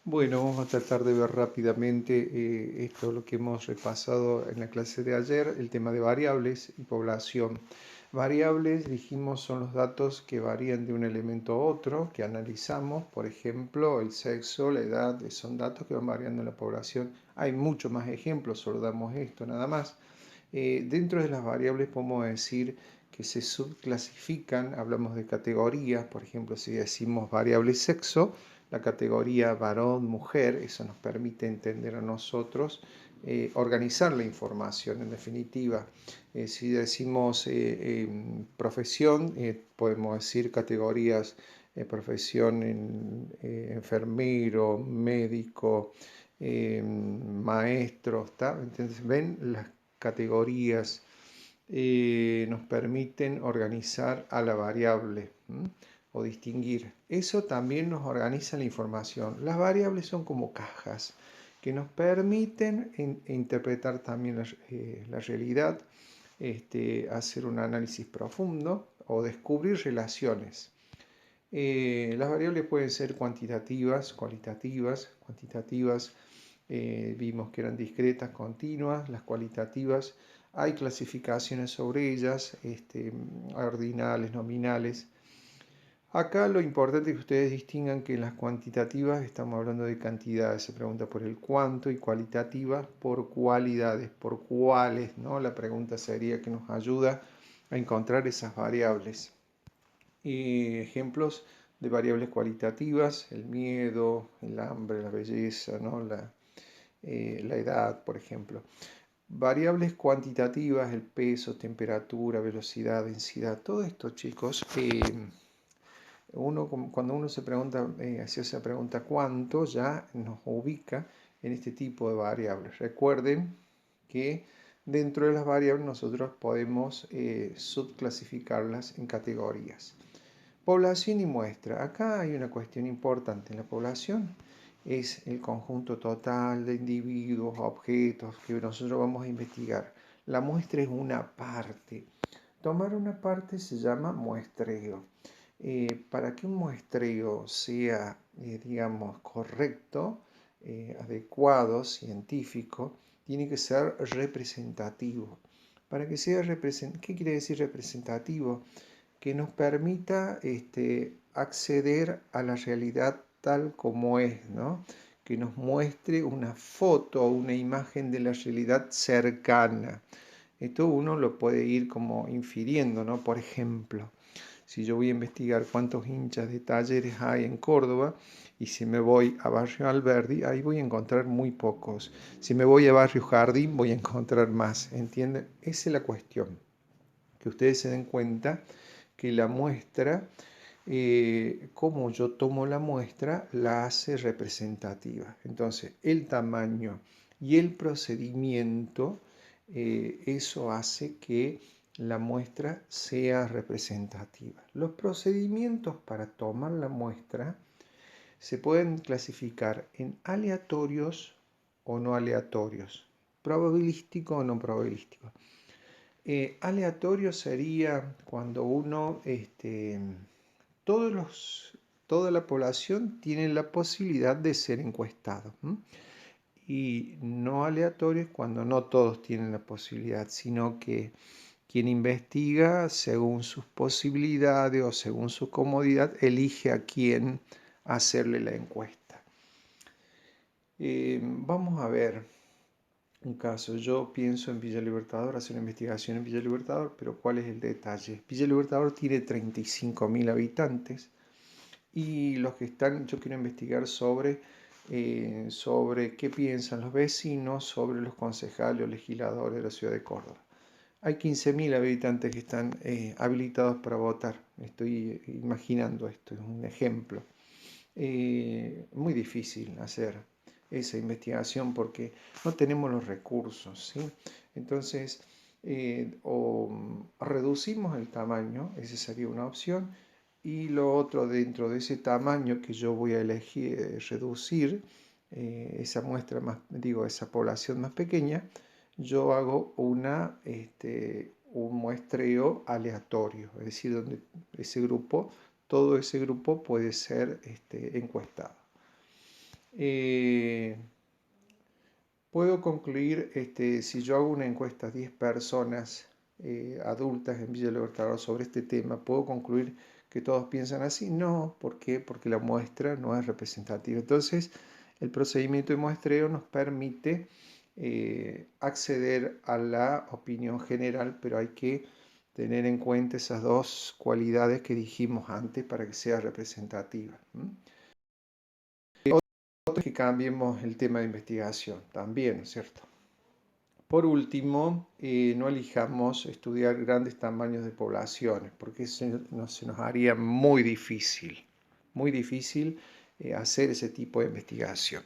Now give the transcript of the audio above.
Bueno, vamos a tratar de ver rápidamente esto, lo que hemos repasado en la clase de ayer, el tema de variables y población. Variables, dijimos, son los datos que varían de un elemento a otro, que analizamos, por ejemplo, el sexo, la edad, son datos que van variando en la población. Hay muchos más ejemplos, solo damos esto nada más. Dentro de las variables podemos decir que se subclasifican, hablamos de categorías, por ejemplo, si decimos variable sexo, la categoría varón, mujer, eso nos permite entender a nosotros, organizar la información en definitiva. Si decimos profesión, podemos decir categorías, profesión enfermero, médico, maestro, ¿está? Entonces, ven las categorías nos permiten organizar a la variable o distinguir. Eso también nos organiza la información. Las variables son como cajas que nos permiten interpretar también la realidad, hacer un análisis profundo o descubrir relaciones. Las variables pueden ser cuantitativas, cualitativas. Cuantitativas vimos que eran discretas, continuas. Las cualitativas hay clasificaciones sobre ellas, ordinales, nominales. Acá lo importante es que ustedes distingan que en las cuantitativas estamos hablando de cantidades, se pregunta por el cuánto, y cualitativas por cualidades, por cuáles, ¿no? La pregunta sería que nos ayuda a encontrar esas variables. Ejemplos de variables cualitativas: el miedo, el hambre, la belleza, ¿no? La edad, por ejemplo. Variables cuantitativas: el peso, temperatura, velocidad, densidad. Todo esto, chicos, cuando uno se pregunta, hace esa pregunta cuánto, ya nos ubica en este tipo de variables. Recuerden que dentro de las variables nosotros podemos subclasificarlas en categorías. Población y muestra. Acá hay una cuestión importante. En la población es el conjunto total de individuos, objetos que nosotros vamos a investigar. La muestra es una parte. Tomar una parte se llama muestreo. Para que un muestreo sea, digamos, correcto, adecuado, científico, tiene que ser representativo. Para que sea representativo, ¿qué quiere decir representativo? Que nos permita acceder a la realidad tal como es, ¿no? Que nos muestre una foto o una imagen de la realidad cercana. Esto uno lo puede ir como infiriendo, ¿no? Por ejemplo, si yo voy a investigar cuántos hinchas de Talleres hay en Córdoba, y si me voy a Barrio Alberdi, ahí voy a encontrar muy pocos. Si me voy a Barrio Jardín, voy a encontrar más, ¿entienden? Esa es la cuestión, que ustedes se den cuenta que la muestra, como yo tomo la muestra, la hace representativa. Entonces, el tamaño y el procedimiento, eso hace que la muestra sea representativa. Los procedimientos para tomar la muestra se pueden clasificar en aleatorios o no aleatorios, probabilístico o no probabilístico. Aleatorio sería cuando todos toda la población tiene la posibilidad de ser encuestado. Y no aleatorio es cuando no todos tienen la posibilidad, sino que quien investiga según sus posibilidades o según su comodidad elige a quién hacerle la encuesta. Vamos a ver un caso. Yo pienso en Villa Libertador, hacer una investigación en Villa Libertador, pero ¿cuál es el detalle? Villa Libertador tiene 35.000 habitantes, y los que están, yo quiero investigar sobre qué piensan los vecinos sobre los concejales o legisladores de la ciudad de Córdoba. Hay 15.000 habitantes que están habilitados para votar. Estoy imaginando esto, es un ejemplo. Muy difícil hacer esa investigación porque no tenemos los recursos, ¿sí? Entonces, o reducimos el tamaño, esa sería una opción, y lo otro, dentro de ese tamaño que yo voy a elegir reducir, esa muestra más, digo, esa población más pequeña, yo hago un muestreo aleatorio, es decir, donde todo ese grupo puede ser encuestado. Eh, Puedo concluir, si yo hago una encuesta a 10 personas adultas en Villa Libertador sobre este tema, ¿puedo concluir que todos piensan así? No, ¿por qué? Porque la muestra no es representativa. Entonces, el procedimiento de muestreo nos permite acceder a la opinión general, pero hay que tener en cuenta esas dos cualidades que dijimos antes para que sea representativa. Otro es que cambiemos el tema de investigación también, ¿cierto? Por último, no elijamos estudiar grandes tamaños de poblaciones, porque se nos haría muy difícil hacer ese tipo de investigación.